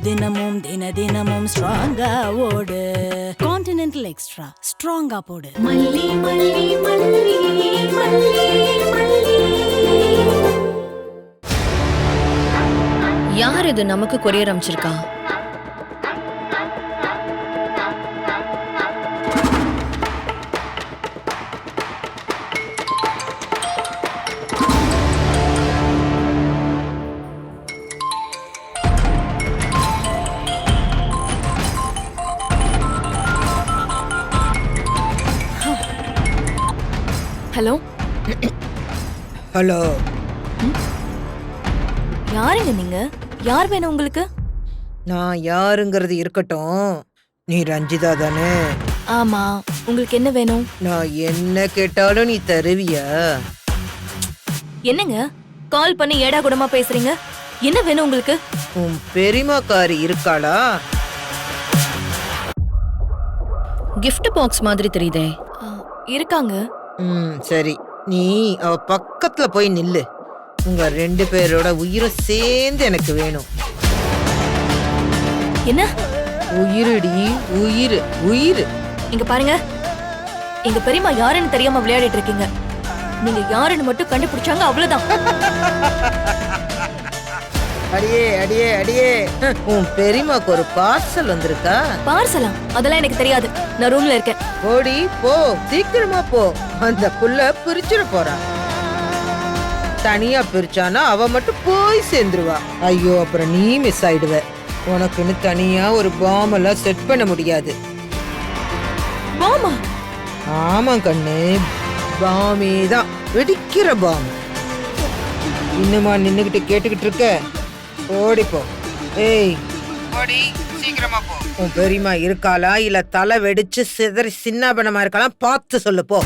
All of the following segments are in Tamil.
தினமும் தினமும் ஸ்ட்ராங்கா ஓடு. கான்டினென்டல் எக்ஸ்ட்ரா ஸ்ட்ராங்கா போடு. மல்லி மல்லி மல்லி மல்லி மல்லி. யார் இது நமக்கு கொரியர் அனுப்பிச்சிருக்கா? ஹலோ ஹலோ, யாருங்க நீங்க? யார் வேணும் உங்களுக்கு? நான் யாருங்கிறது இருக்கட்டும், நீ ரஞ்சிதா தானே? ஆமா, உங்களுக்கு என்ன வேணும்? நான் என்ன கேட்டாலும் நீ தருவியா? என்னங்க கால் பண்ணி ஏடா கூடமா பேசுறீங்க? என்ன வேணும் உங்களுக்கு? உன் பெரியமாக்காரி இருக்காளா? கிஃப்ட் பாக்ஸ் மாதிரி தெரியுதே. இருக்காங்க. சரி, நீ அவ பக்கத்துல போய் நில்லு. உங்க 2 பேரோட உயிரை சேர்ந்து எனக்கு வேணும். என்ன உயிருடி, உயிர் உயிர். இங்க பாருங்க, எங்க பெரியம்மா யாருன்னு தெரியாம விளையாடிட்டு இருக்கீங்க. நீங்க யாருன்னு மட்டும் கண்டுபிடிச்சாங்க அவ்வளவுதான். அடியே அடியே அடியே, உன் பெரியமாக்கு ஒரு பார்சல் வந்திருக்கா? பார்சலா? அதெல்லாம் எனக்கு தெரியாது. நான் ரூம்ல இருக்கேன். ஓடி போ, சீக்கிரமா போ. அந்த புள்ள பிரிச்சிட போறா. தனியா பிரிச்சானா அவ மட்டும் போய் சேர்ந்துருவா. ஐயோ, அப்புறம் நீ மிஸ் ஆயிடுவ. உனக்குன்னு தனியா ஒரு பாம் எல்லாம் செட் பண்ண முடியாது. மாமா? ஆமா கண்ணு, பாமே தான், வெடிக்கிற பாம். இன்னுமா நின்னுகிட்டு கேட்டுக்கிட்டு இருக்க? ஓடிப்போ. ஏய், ஓடி சீக்கிரமா போ. உன் பெரியமா இருக்காளா இல்ல தலை வெடிச்சு சிதறி சின்னாபனமா இருக்கலாம் பார்த்து சொல்லு போ.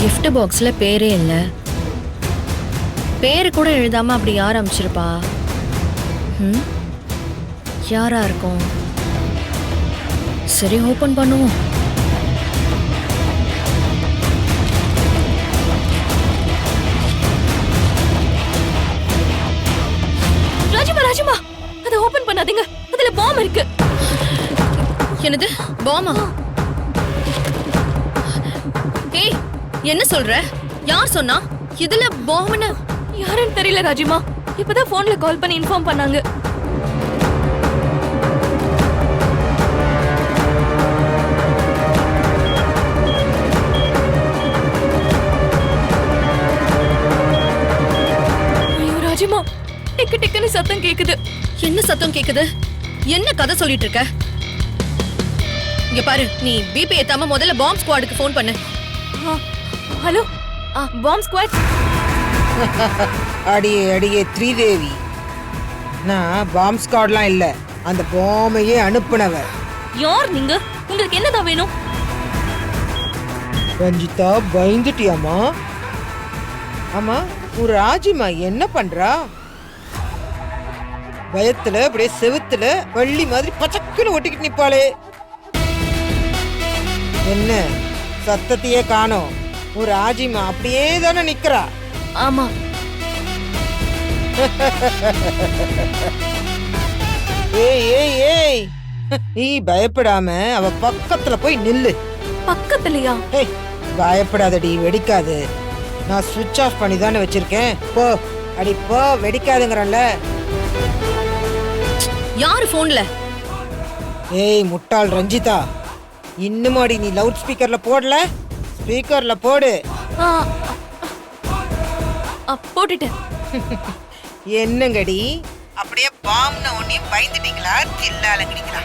கிஃப்ட் பாக்ஸ்ல பேரே இல்ல. பேரு கூட எழுதாம அப்படி யார் அனுப்பிச்சிருப்பா? யாரா இருக்கும்? சரி, ஓபன் பண்ணுவோம். ராஜமா, அதை ஓபன் பண்ணாதீங்க. அதுல பாம் இருக்கு. என்னது பாமா? ஏய், என்ன சொல்ற? யார் சொன்னா? இதுல பாம்னு யாருன்னு தெரியல ராஜிமா. இப்பதான் போன்ல கால் பண்ணி இன்ஃபார்ம் பண்ணாங்க. ஐயோ ராஜிமா, டிக்கு டிக்குன்னு சத்தம் கேக்குது. என்ன சத்தம் கேக்குது? என்ன கதை சொல்லிட்டு இருக்க? இங்க பாரு, நீ பிபி ஏத்தாம முதல்ல பாம் ஸ்குவாடுக்கு ஃபோன் பண்ணு. Hello, bomb squad. அடியே அடியே ஸ்ரீதேவி, நான் பாம் ஸ்குவாட்லாம் இல்ல, அந்த பாமையே அனுப்புனவ. யார் நீங்க? உங்களுக்கு என்னதான் வேணும்? ரஞ்சிதா, பயந்துட்டியாமா? ஆமா, உன் ராஜிமா என்ன பண்றா? பயத்துல அப்படியே செவுத்துல வள்ளி மாதிரி பச்சக்குன்னு ஒட்டிக்கிட்டு நிப்பாளே. என்ன சத்தத்தையே காணோம்? ஒரு ராஜிமா அப்படியே தானே நிக்கிறா? ஆமா. ஏய் ஏய் ஏய், நீ பயப்படாம அவ பக்கத்துல போய் நில்லு. பக்கத்துலயா? ஏய், பயப்படாதடி, வெடிக்காது. நான் சுவிட்ச் ஆஃப் பண்ணி தானே வச்சிருக்கேன். போ அடி போ, வெடிக்காதுங்கறல்ல. யாரு போன்ல? ஏய் முட்டாள் ரஞ்சிதா, இன்னுமாடி நீ லவுட் ஸ்பீக்கர்ல போடல? ஸ்பீக்கர்ல போடு. போட்டுட்டேன். என்னங்கடி அப்படியே பாம்ன ஒண்ணே பயந்துட்டீங்களா? தில்லாலங்கடிங்களா?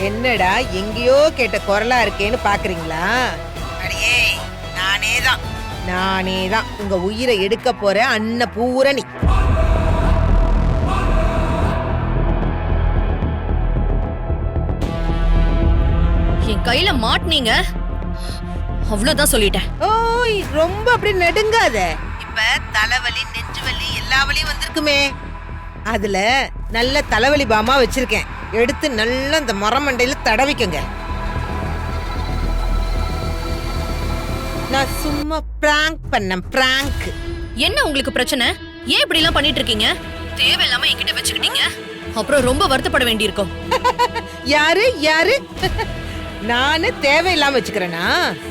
என்னடா எங்கேயோ கேட்ட குரலா இருக்கேன்னு பாக்குறீங்களா? அடியே, நானே தான் உங்க உயிரை எடுக்க போற அன்னபூரணி. என் கையில மாட்னீங்க, அவ்வளவுதான் சொல்லிட்டேன். ஓய், ரொம்ப அப்படி நடுங்காத. இப்ப தலைவலி, நெஞ்சு வலி, எல்லா வலியும் வந்திருக்குமே. அதுல நல்ல தலைவலி பாமா வச்சிருக்கேன். எடுத்து நல்லா அந்த மரமண்டையில தடவிக்கங்க. நான் சும்மா பிராங்க் பண்ணேன், பிராங்க். என்ன உங்களுக்கு பிரச்சனை? ஏன் இப்படி எல்லாம் பண்ணிட்டு இருக்கீங்க? தேவையில்லாம என்கிட்ட வச்சுக்கிட்டீங்க, அப்புறம் ரொம்ப வருத்தப்பட வேண்டியிருக்கும். யாரு யாரு நானு தேவையில்லாம வச்சுக்கிறேனா?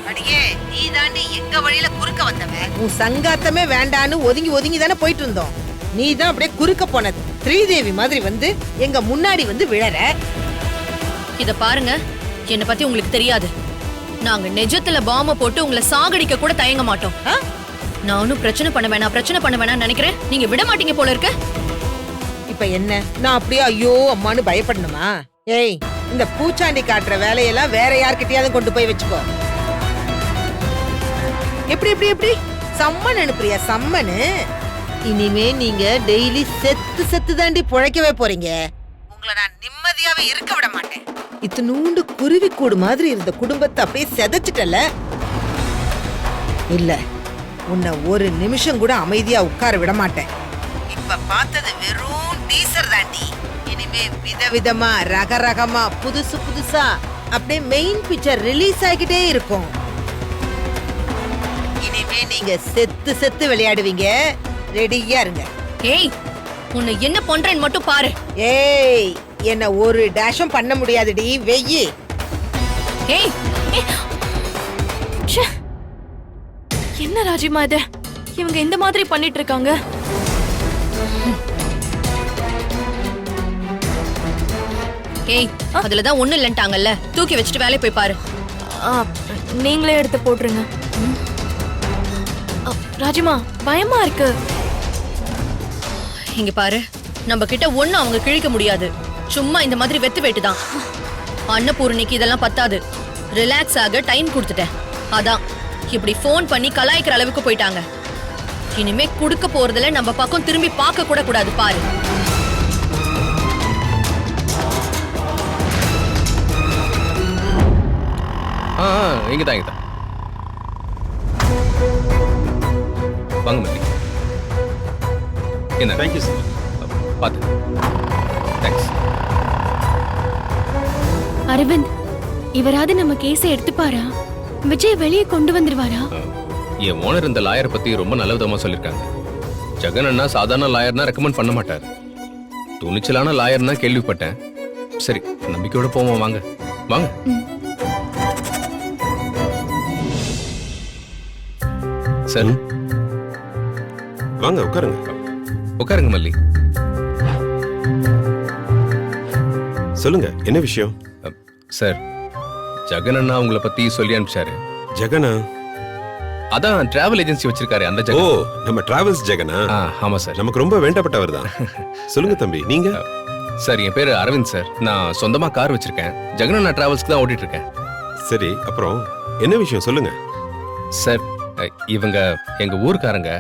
அடியே, நீ தாண்டி எங்க வழியில குறுக்க வந்தவ. உன் சங்காத்தமே வேண்டான்னு ஒதுங்கி ஒதுங்கி தானே போயிட்டு இருந்தோம். நீ தான் அப்படியே குறுக்க போனது. ஸ்ரீதேவி மாதிரி வந்து எங்க முன்னாடி வந்து விழற. இத பாருங்க, என்ன பத்தி உங்களுக்கு தெரியாது. நாங்க நிஜத்துல பாம்ப போட்டு உங்களை சாகடிக்க கூட தயங்க மாட்டோம். ஆ? நானும் பிரச்சனை பண்ண வேணாம் நினைக்கிறேன். நீங்க விட மாட்டீங்க போல இருக்க. இப்ப என்ன, நான் அப்படியே ஐயோ அம்மான்னு பயப்படணுமா? ஏய், இந்த பூச்சாண்டி காட்டுற வேலையெல்லாம் வேற யார்கிட்டயாவது கொண்டு போய் வச்சுக்கோ. எப்படி எப்படி எப்படி சம்மன் அனுப்புறியா? சம்மனு இனிமே நீங்க டெய்லி செத்து செத்து தாண்டி புழைக்கவே போறீங்க. உங்களை நான் நிம்மதியாவே இருக்க விட மாட்டேன். இத்தினூண்டு குருவி கூடு மாதிரி இருந்த குடும்பத்தை அப்படியே செதைச்சிட்டல. இல்ல, உன்னை ஒரு நிமிஷம் கூட அமைதியா உட்கார விட மாட்டேன். இப்ப பார்த்தது வெறும் டீசர் தாண்டி. இனிமே விதவிதமா ரகரகமா புதுசு புதுசா அப்படியே மெயின் பிக்சர் ரிலீஸ் ஆகிட்டே இருக்கும். இனிமே நீங்க செத்து செத்து விளையாடுவீங்க. ரெடியா இருங்க. ஏய், உன்னை என்ன பண்றேன்னு மட்டும் பாரு. ஏய், என்ன ஒரு டேஷும் பண்ண முடியாதுடி. வெயி. ஏய், ச்சே. என்ன ராஜிமா இது? இவங்க இந்த மாதிரி பண்ணிட்டு இருக்காங்க. ஏய், அதுலதான் ஒண்ணு இல்லன்ட்டாங்கல்ல, தூக்கி வச்சுட்டு வேலையை போய் பாரு. ஆ, நீங்களே எடுத்து போட்டுருங்க. ராஜிமா, பயமா இருக்கு. இங்க பாரு, நம்ம கிட்ட ஒண்ணு அவங்க கிழிக்க முடியாது. சும்மா இந்த மாதிரி வெத்து வேட்டுதான். அன்னபூர்ணிக்கு இதெல்லாம் பத்தாது. ரிலாக்ஸ் ஆக டைம் கொடுத்துட்டேன். அதான் இப்படி ஃபோன் பண்ணி கலாய்க்கிற அளவுக்கு போயிட்டாங்க. இனிமே குடுக்க போறதுல நம்ம பக்கம் திரும்பி பார்க்க கூட கூடாது பாரு. இங்கதான் வாங்க மல்லி. என்ன? Thank you sir. பார்த்து. தேங்க்ஸ். அரவிந்த், இவராது நம்ம கேஸை எடுத்துப்பாரா? விஜய் வெளியே கொண்டு வந்துருவாரா? என் ஓனர் இந்த லாயரை பத்தி ரொம்ப நல்ல விதமா சொல்லிருக்காங்க. ஜெகன் அண்ணா சாதாரண லாயர்னா ரெக்கமெண்ட் பண்ண மாட்டார். துணிச்சலான லாயர்னா கேள்விப்பட்டேன். சரி, நம்பிக்கையோட போவோம். வாங்க வாங்க. சார் வாங்க உட்காருங்க. உட்காருங்க மல்லி. சொல்லுங்க, என்ன விஷயம்? சார், ஜெகன் அண்ணா உங்களை பத்தி சொல்லி அனுப்பிச்சாரு. ஜெகனா? அதான் டிராவல் ஏஜென்சி வச்சிருக்காரு அந்த ஓ, ஜெகன். நம்ம டிராவல்ஸ் ஜெகனா? ஆமா சார். நமக்கு ரொம்ப வேண்டப்பட்டவர் தான். சொல்லுங்க தம்பி, நீங்க? சார், என் பேரு அரவிந்த் சார். நான் சொந்தமா கார் வச்சிருக்கேன். ஜெகன் அண்ணா டிராவல்ஸ்க்கு தான் ஓட்டிட்டு இருக்கேன். சரி, அப்புறம் என்ன விஷயம் சொல்லுங்க. சார், இவங்க எங்க ஊர்க்காரங்க.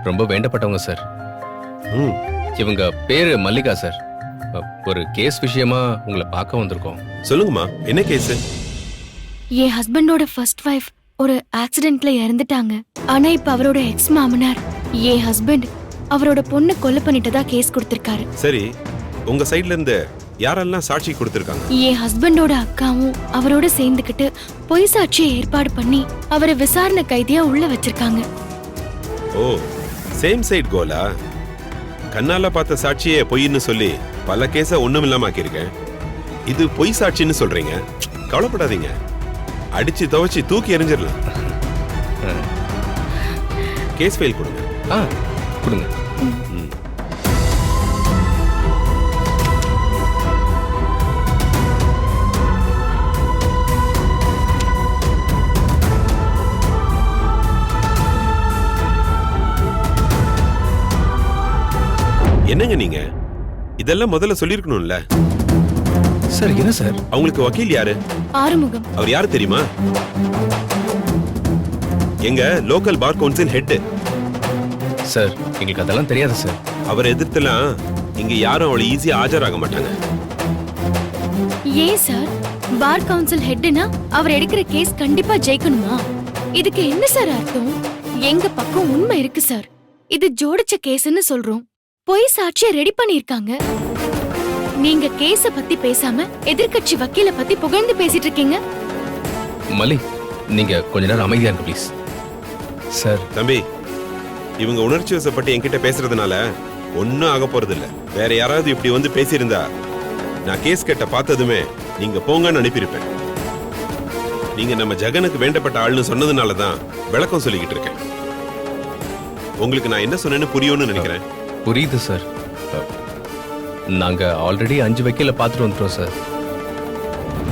ரொம்ப வேண்டப்பட்டவங்க சார். ம், இவங்க பேரு மல்லிகா சார். ஒரு கேஸ் விஷயமா உங்களை பார்க்க வந்திருக்கோம். சொல்லுங்கம்மா, என்ன கேஸ்? என் ஹஸ்பண்டோட ஃபர்ஸ்ட் வைஃப் ஒரு ஆக்சிடென்ட்ல இறந்துட்டாங்க. ஆனா இப்ப அவரோட எக்ஸ் மாமனார் என் ஹஸ்பண்ட் அவரோட பொண்ணு கொலை பண்ணிட்டதா கேஸ் கொடுத்திருக்காரு. சரி, உங்க சைடுல இருந்து யாரெல்லாம் சாட்சி கொடுத்திருக்காங்க? என் ஹஸ்பண்டோட அக்காவும் அவரோட சேர்ந்துக்கிட்டு பொய் சாட்சியை ஏற்பாடு பண்ணி அவரை விசாரணை கைதியா உள்ள வச்சிருக்காங்க. ஓ, சேம் சைடு கோலா? கண்ணால பார்த்த சாட்சியே பொய்ன்னு சொல்லி பல கேஸ ஒண்ணுமில்லாம ஆக்கியிருக்கேன். இது பொய் சாட்சின்னு சொல்றீங்க. கவலைப்படாதீங்க, அடிச்சு துவைச்சு தூக்கி எறிஞ்சிடலாம். கேஸ் ஃபைல் கொடுங்க. கொடுங்க. ம். என்னங்க நீங்க இதெல்லாம் முதல்ல சொல்லிருக்கணும்ல. சார், என்ன சார்? அவங்களுக்கு வக்கீல் யாரு? ஆறுமுகம். அவர் யாரு தெரியுமா? எங்க local bar council head. Sir, எங்களுக்கு அதெல்லாம் தெரியாது சார். அவர் எதிர்த்துலாம் இங்க யாரும் அவ்வளவு ஈஸியா ஆஜராக மாட்டாங்க. ஏன் சார், பார் கவுன்சில் ஹெட்னா அவர் எடுக்கிற கேஸ் கண்டிப்பா ஜெயிக்கணுமா? இதுக்கு என்ன சார் அர்த்தம்? எங்க பக்கம் உண்மை இருக்கு சார். இது ஜோடிச்ச கேஸ்னு சொல்றோம். பொய் சாட்சியை ரெடி பண்ணிருக்காங்க. நீங்க கேஸ பத்தி பேசாம எதிர்க்கட்சி வக்கீல பத்தி புகழ்ந்து பேசிட்டு இருக்கீங்க. மல்லி, நீங்க கொஞ்ச நேரம் அமைதியா இருங்க ப்ளீஸ். சார், தம்பி, இவங்க உணர்ச்சி வசப்பட்டு என்கிட்ட பேசுறதுனால ஒன்னும் ஆக போறது இல்ல. வேற யாராவது இப்படி வந்து பேசியிருந்தா நான் கேஸ் கட்ட பார்த்ததுமே நீங்க போங்கன்னு அனுப்பியிருப்பேன். நீங்க நம்ம ஜெகனுக்கு வேண்டப்பட்ட ஆள்னு சொன்னதுனாலதான் விளக்கம் சொல்லிக்கிட்டு இருக்கேன். உங்களுக்கு நான் என்ன சொன்னேன்னு புரியும்னு நினைக்கிறேன். புரியுது சார். நாங்க ஆல்ரெடி 5 வக்கீல பார்த்துட்டு வந்துட்டோம் சார்.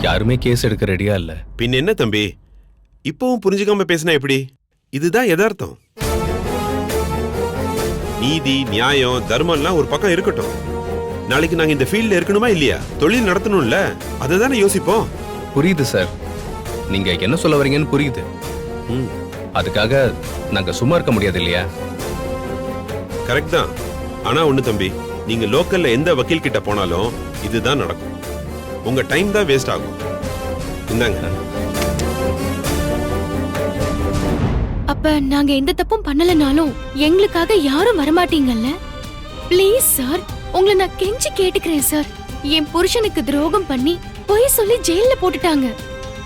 யாருமே கேஸ் எடுக்க ரெடியா இல்ல. பின் என்ன தம்பி, இப்பவும் புரிஞ்சுக்காம பேசினா எப்படி? இதுதான் யதார்த்தம். நீதி, நியாயம், தர்மம்லாம் ஒரு பக்கம் இருக்கட்டும். நாளைக்கு நாங்க இந்த ஃபீல்ட்ல இருக்கணுமா இல்லையா? தொழில் நடத்தணும்ல, அதை தானே யோசிப்போம். புரியுது சார், நீங்க என்ன சொல்ல வரீங்கன்னு புரியுது. அதுக்காக நாங்க சும்மா இருக்க முடியாது இல்லையா? கரெக்ட் தான். ஆனா ஒண்ணு தம்பி, நீங்க லோக்கல்ல எந்த வக்கீல் கிட்ட போனாலும் இதுதான் நடக்கும். உங்க டைம் தான் வேஸ்ட் ஆகும். இந்தாங்க. அப்ப நாங்க எந்த தப்பும் பண்ணலனாலும் எங்களுக்காக யாரும் வரமாட்டீங்கல்ல? ப்ளீஸ் சார், உங்களை நான் கெஞ்சி கேட்டுக்கிறேன் சார். என் புருஷனுக்கு துரோகம் பண்ணி பொய் சொல்லி ஜெயில போட்டுட்டாங்க.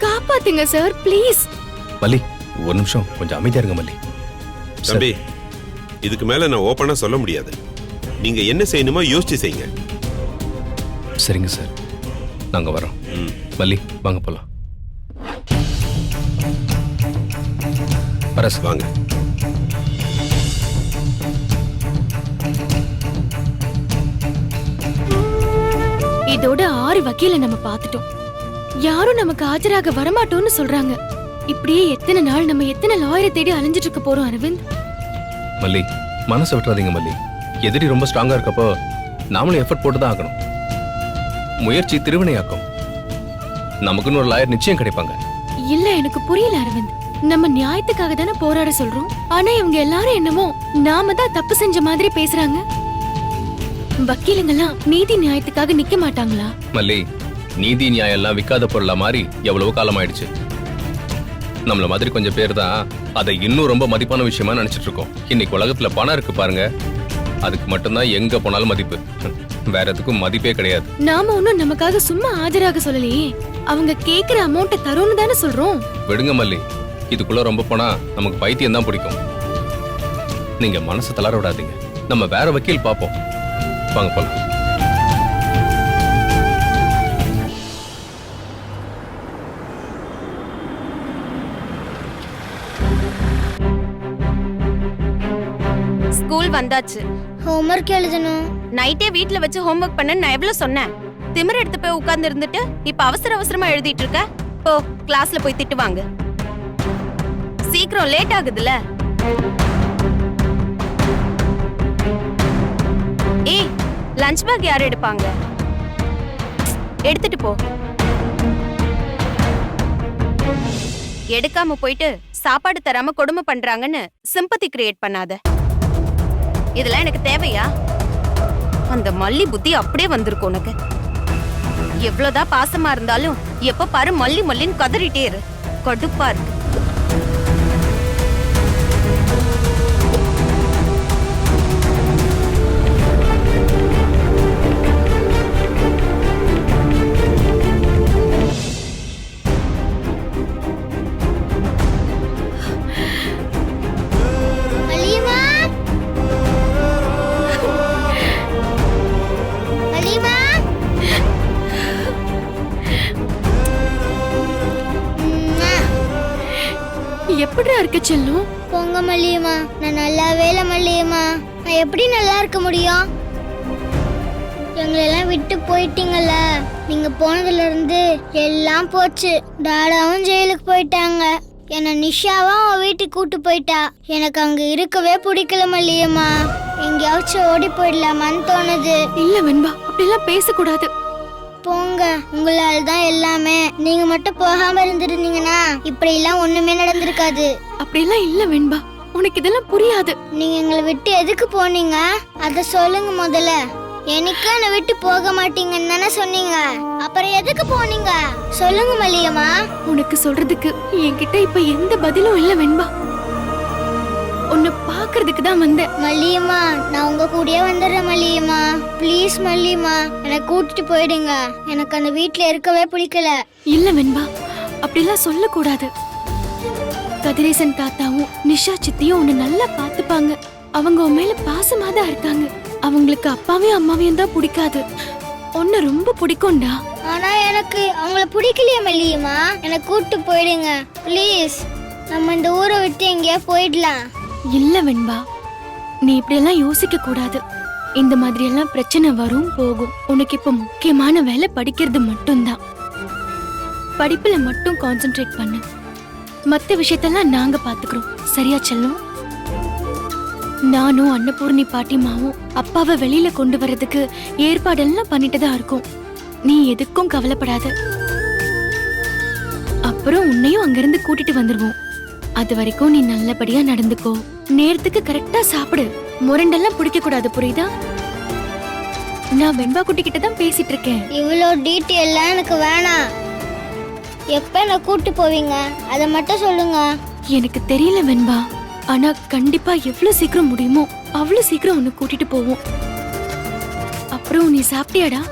காப்பாத்துங்க சார் ப்ளீஸ். மல்லி ஒரு நிமிஷம் கொஞ்சம் அமைதியா இருங்க மல்லி. தம்பி, இதுக்கு மேல நான் ஓபனா சொல்ல முடியாது. நீங்க என்ன செய்யணுமோ யோசிச்சு செய்யுங்க. சரிங்க சார், நாங்க வரோம். மல்லி வாங்க போலாம். அரசு வாங்க. இதோட 6 வக்கீல நம்ம பார்த்துட்டோம். யாரும் நமக்கு ஆஜராக வரமாட்டோம்னு சொல்றாங்க. இப்படியே எத்தனை நாள் நம்ம எத்தனை லாயரை தேடி அலைஞ்சிட்டு இருக்க போறோம் அரவிந்த்? மல்லி மனசை விட்டுறாதீங்க மல்லி. எதிரி ரொம்ப ஸ்ட்ராங்கா இருக்கப்போ நாமளும் எஃபர்ட் போட்டு தான் ஆகணும். முயற்சி திருவினையாக்கும். நமக்குன்னு ஒரு லாயர் நிச்சயம் கிடைப்பாங்க. இல்ல, எனக்கு புரியல அரவிந்த். நம்ம நியாயத்துக்காக தானே போராட சொல்றோம். ஆனா இவங்க எல்லாரும் என்னமோ நாம தான் தப்பு செஞ்ச மாதிரி பேசுறாங்க. வக்கீலுங்கெல்லாம் நீதி நியாயத்துக்காக நிக்க மாட்டாங்களா? மல்லி, நீதி நியாயம் எல்லாம் விற்காத பொருளா மாறி எவ்வளவு காலம் ஆயிடுச்சு. நம்மள மாதிரி கொஞ்சம் பேர் தான் அதை இன்னும் ரொம்ப மதிப்பான விஷயமா நினைச்சிட்டு இருக்கோம். இன்னைக்கு உலகத்துல பணம் இருக்கு பாருங்க, அதுக்கு மட்டும்தான் எங்க போனாலும் மதிப்பு. வேற எதுக்கும் மதிப்பே கிடையாது. நாம ஒண்ணும் நமக்காக சும்மா ஆஜராக சொல்லலையே. அவங்க கேக்குற அமௌண்ட்டை தரோன்னு தானே சொல்றோம். விடுங்க மல்லி, இதுக்குள்ள ரொம்ப போனா நமக்கு பைத்தியம் தான் பிடிக்கும். நீங்க மனசு தளர விடாதீங்க. நம்ம வேற வக்கீல் பாப்போம். வாங்க போலாம். ஸ்கூல் வந்தாச்சு. ஹோம்வொர்க் எழுதணும். நைட்டே வீட்ல வச்சு ஹோம்வொர்க் பண்ண நான் எவ்வளவு சொன்னேன்? திமிர எடுத்து போய் உட்கார்ந்து இருந்துட்டு இப்ப அவசர அவசரமா எழுதிட்டு இருக்க. போ, கிளாஸ்ல போய் திட்டுவாங்க. சீக்கிரம், லேட் ஆகுதுல. ஏய், லஞ்ச் பேக் யார் எடுப்பாங்க? எடுத்துட்டு போ. எடுக்காம போயிட்டு சாப்பாடு தராம கொடுமை பண்றாங்கன்னு சிம்பத்தி கிரியேட் பண்ணாத. இதெல்லாம் எனக்கு தேவையா? அந்த மல்லி புத்தி அப்படியே வந்திருக்கும் உனக்கு. எவ்வளவுதான் பாசமா இருந்தாலும் எப்ப பாரு மல்லி மல்லின்னு கதறிட்டே இரு. கடுப்பா இருக்கு. மல்லியம்மா, மல்லியம்மா. எப்படிடா இருக்க செல்லும்? போங்க மல்லியம்மா, நான் நல்லாவே இல்ல மல்லியம்மா. நான் எப்படி நல்லா இருக்க முடியும்? எங்களெல்லாம் விட்டு போயிட்டீங்கல்ல. நீங்க போனதுல இருந்து எல்லாம் போச்சு. டாடாவும் ஜெயிலுக்கு போயிட்டாங்க. என்ன நிஷாவும் அவன் வீட்டுக்கு கூட்டு போயிட்டா. எனக்கு அங்க இருக்கவே பிடிக்கல மல்லியம்மா. எங்கேயாச்சும் ஓடி போயிடலாமான்னு தோணுது. இல்ல வெண்பா, அப்படிலாம் பேசக்கூடாது. போங்க, உங்களால தான் எல்லாமே. நீங்க மட்டும் போகாம இருந்திருந்தீங்கன்னா இப்படி எல்லாம் ஒண்ணுமே நடந்திருக்காது. அப்படிலாம் இல்ல வெண்பா, உனக்கு இதெல்லாம் புரியாது. நீங்க எங்களை விட்டு எதுக்கு போனீங்க? அத சொல்லுங்க முதல்ல. எனக்கு என்னை விட்டு போக மாட்டீங்கன்னு தானே சொன்னீங்க. அப்புறம் எதுக்கு போனீங்க? சொல்லுங்க மல்லியம்மா. உனக்கு சொல்றதுக்கு என்கிட்ட இப்ப எந்த பதிலும் இல்ல வெண்பா. உன்னை பாக்குறதுக்கு தான் வந்தேன். மல்லியம்மா, நான் உங்க கூடயே வந்துடுறேன் மல்லியம்மா. ப்ளீஸ் மல்லியம்மா, என்னை கூட்டிட்டு போயிடுங்க. எனக்கு அந்த வீட்ல இருக்கவே பிடிக்கல. இல்ல வெண்பா, அப்படிலாம் சொல்லக்கூடாது. கதிரேசன் தாத்தாவும் நிஷா சித்தியும் உன்னை நல்லா பாத்துப்பாங்க. அவங்க உன் மேல பாசமா தான் இருக்காங்க. அவங்களுக்கு அப்பாவையும் அம்மாவையும் தான் பிடிக்காது. உன்னை ரொம்ப பிடிக்கும்டா. ஆனா எனக்கு அவங்கள பிடிக்கலையே மல்லியம்மா. என்னை கூட்டு போயிடுங்க ப்ளீஸ். நம்ம இந்த ஊரை விட்டு எங்கேயா போயிடலாம். இல்ல வெண்பா, நீ இப்படியெல்லாம் யோசிக்க கூடாது. இந்த மாதிரி எல்லாம் பிரச்சனை வரும் போகும். உனக்கு இப்ப முக்கியமான வேலை படிக்கிறது மட்டும்தான். படிப்புல மட்டும் கான்சென்ட்ரேட் பண்ணு. மத்த விஷயத்தெல்லாம் நாங்க பாத்துக்கிறோம். சரியா செல்லும்? நானும் அன்னபூர்ணி பாட்டிமாவும் அப்பாவை வெளியில கொண்டு வர்றதுக்கு ஏற்பாடெல்லாம் பண்ணிட்டு தான் இருக்கோம். நீ எதுக்கும் கவலைப்படாத. அப்புறம் உன்னையும் அங்கிருந்து கூட்டிட்டு வந்துருவோம். அது வரைக்கும் நீ நல்லபடியா நடந்துக்கோ. நேரத்துக்கு கரெக்டா சாப்பிடு. முரண்டெல்லாம் பிடிக்க கூடாது, புரியுதா? நான் வெண்பா குட்டி கிட்ட தான் பேசிட்டு இருக்கேன். இவ்வளோ டீட்டெயில்லாம் எனக்கு வேணாம். எப்ப என்ன கூட்டு போவீங்க அதை மட்டும் சொல்லுங்க. எனக்கு தெரியல வெண்பா, ஆனா கண்டிப்பா எவ்வளவு சீக்கிரம் முடியுமோ அவ்வளவு சீக்கிரம் உன்னை கூட்டிட்டு போவோம். அப்புறம் நீ சாப்பிட்டியாடா?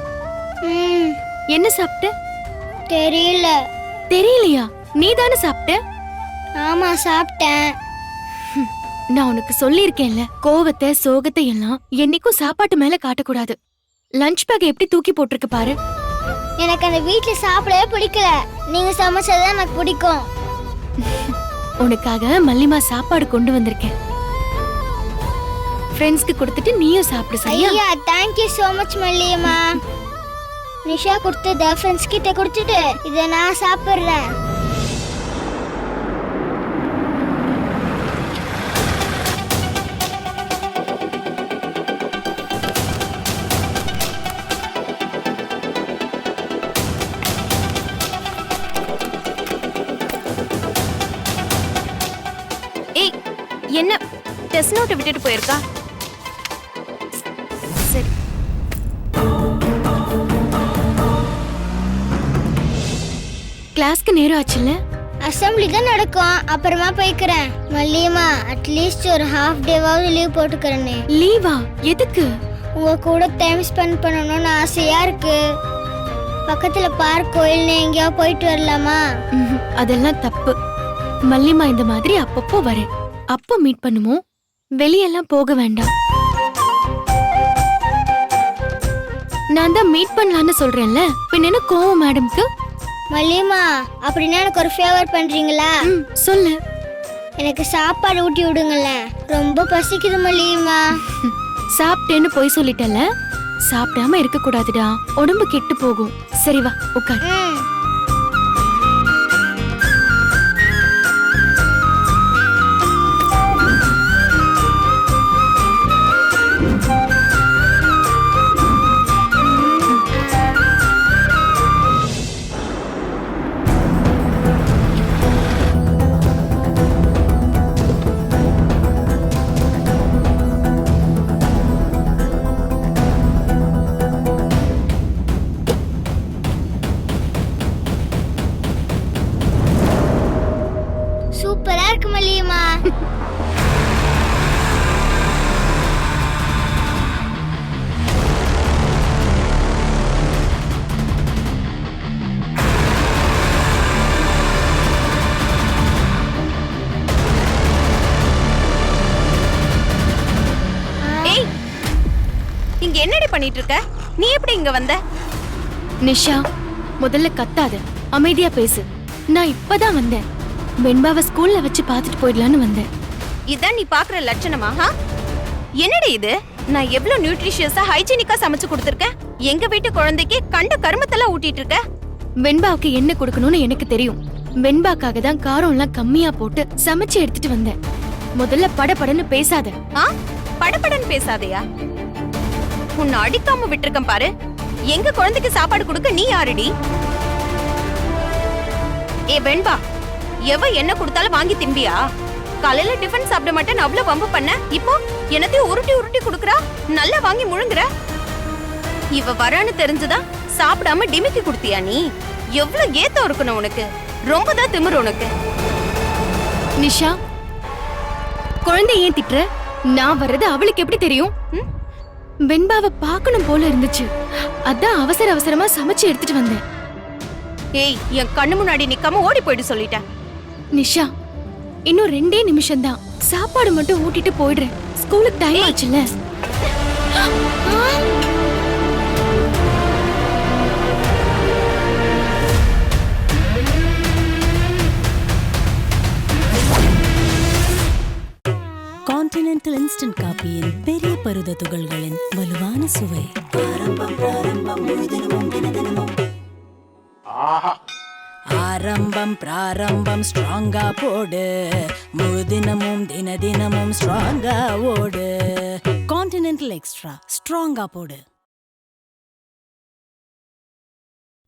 ம், என்ன சாப்பிட்ட? தெரியல. தெரியலையா? நீ தானே சாப்பிட்ட? ஆமா சாப்பிட்டேன். நான் உனக்கு சொல்லியிருக்கேன்ல, கோவத்தை சோகத்தை எல்லாம் என்னைக்கும் சாப்பாட்டு மேல காட்டக்கூடாது. லஞ்ச் பேக் எப்படி தூக்கி போட்டிருக்கு பாரு. எனக்கு அந்த வீட்டுல சாப்பிடவே பிடிக்கல. நீங்க சமைச்சதான் எனக்கு பிடிக்கும். உனக்காக மல்லிமா சாப்பாடு கொண்டு வந்திருக்கேன். ஃப்ரெண்ட்ஸ்க்கு கொடுத்துட்டு நீயும் சாப்பிடு, சரியா? ஐயா thank you so much Malliyamma. Nisha கொடுத்தத ஃப்ரெண்ட்ஸ் கிட்ட கொடுத்துட்டு இதை நான் சாப்பிடுறேன். ஏய், என்ன டெஸ்ட் நோட்டை விட்டுட்டு போயிருக்கா? சரி. கிளாஸ்க்கு நேரம் ஆச்சுல்ல? அசம்பிளி தான் நடக்கும், அப்புறமா போய்க்கிறேன். மல்லியம்மா அட்லீஸ்ட் ஒரு ஹாஃப் டேவாவது லீவ் போட்டுக்கிறேனே. லீவா? எதுக்கு? உங்க கூட டைம் ஸ்பெண்ட் பண்ணணும்னு ஆசையா இருக்கு. பக்கத்துல பார்க் கோயில்னு எங்கேயா போயிட்டு வரலாமா? அதெல்லாம் தப்பு. மல்லிமா இந்த மாதிரி அப்பப்போ வரேன். அப்போ மீட் பண்ணுவோம். வெளியெல்லாம் போக வேண்டாம். நான் தான் மீட் பண்ணலான்னு சொல்றேன்ல, பின்ன என்ன கோவம் மேடம்க்கு? மல்லியம்மா அப்படின்னா எனக்கு ஒரு ஃபேவர் பண்றீங்களா? சொல்லு. எனக்கு சாப்பாடு ஊட்டி விடுங்களேன், ரொம்ப பசிக்குது மல்லியம்மா. சாப்பிட்டேன்னு போய் சொல்லிட்டல, சாப்பிடாம இருக்க கூடாதுடா, உடம்பு கெட்டு போகும். சரி வா உட்கார். ம். சூப்பரா இருக்கு மல்லியம்மா. ஏய், இங்க என்னடி பண்ணிட்டு இருக்க? நீ எப்படி இங்க வந்த? நிஷா, முதல்ல கத்தாத, அமைதியா பேசு. நான் இப்பதான் வந்தேன். வெண்பாவை ஸ்கூல்ல வச்சு பார்த்துட்டு போயிடலான்னு வந்தேன். இதான் நீ பாக்குற லட்சணமா? என்னடி இது? நான் எவ்வளவு நியூட்ரிஷியஸா ஹைஜீனிக்கா சமைச்சு கொடுத்திருக்கேன். எங்க வீட்டு குழந்தைக்கு கண்ட கருமத்தெல்லாம் ஊட்டிட்டு இருக்க. வெண்பாவுக்கு என்ன கொடுக்கணும்னு எனக்கு தெரியும். வெண்பாக்காக தான் காரம் எல்லாம் கம்மியா போட்டு சமைச்சு எடுத்துட்டு வந்தேன். முதல்ல படபடன்னு பேசாத. படபடன்னு பேசாதயா? உன்னை அடிக்காம விட்டுருக்கேன் பாரு. எங்க குழந்தைக்கு சாப்பாடு கொடுக்க நீ யாருடி? ஏ வெண்பா, எவ என்ன கொடுத்தாலும் வாங்கி திம்பியா? காலையில டிஃபன் சாப்பிட மாட்டேன்னு அவ்வளவு வம்பு பண்ண, இப்போ என்னத்தையும் உருட்டி உருட்டி குடுக்கறா. நல்லா வாங்கி முழுங்குற. இவ வரான்னு தெரிஞ்சுதான் சாப்பிடாம டிமிக்கி குடுத்தியா நீ? எவ்வளவு ஏத்தம் இருக்கணும் உனக்கு. ரொம்பதான் திமிரு உனக்கு. நிஷா, குழந்தை ஏன் திட்டுற? நான் வர்றது அவளுக்கு எப்படி தெரியும்? வெண்பாவை பார்க்கணும் போல இருந்துச்சு, அதான் அவசர அவசரமா சமைச்சு எடுத்துட்டு வந்தேன். ஏய், என் கண்ணு முன்னாடி நிக்காம ஓடி போயிட்டு சொல்லிட்டேன். நிஷா, இன்னும் 2 நிமிஷம் தான். சாப்பாடு மட்டும் ஊட்டிட்டு போயிடுறேன். ஸ்கூலுக்கு டைம் ஆச்சுல. கான்டினென்டல் இன்ஸ்டன்ட் காபியின் பெரிய பருத துகள்களின் வலுவான சுவை. ஆரம்பம் பிராரம்பம் ஸ்ட்ராங்கா போடு, முழு தினமும் தினமும் ஸ்ட்ராங்கா ஓடு. கான்டினென்டல் எக்ஸ்ட்ரா ஸ்ட்ராங்கா போடு.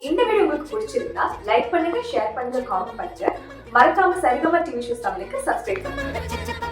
இந்த வீடியோ உங்களுக்கு பிடிச்சிருந்தா லைக் பண்ணுங்க, ஷேர் பண்ணுங்க, காமெண்ட் பண்ணுங்க. மறக்காம சரிகமா டிவி ஷோஸ் தமிழுக்கு சப்ஸ்கிரைப் பண்ணுங்க.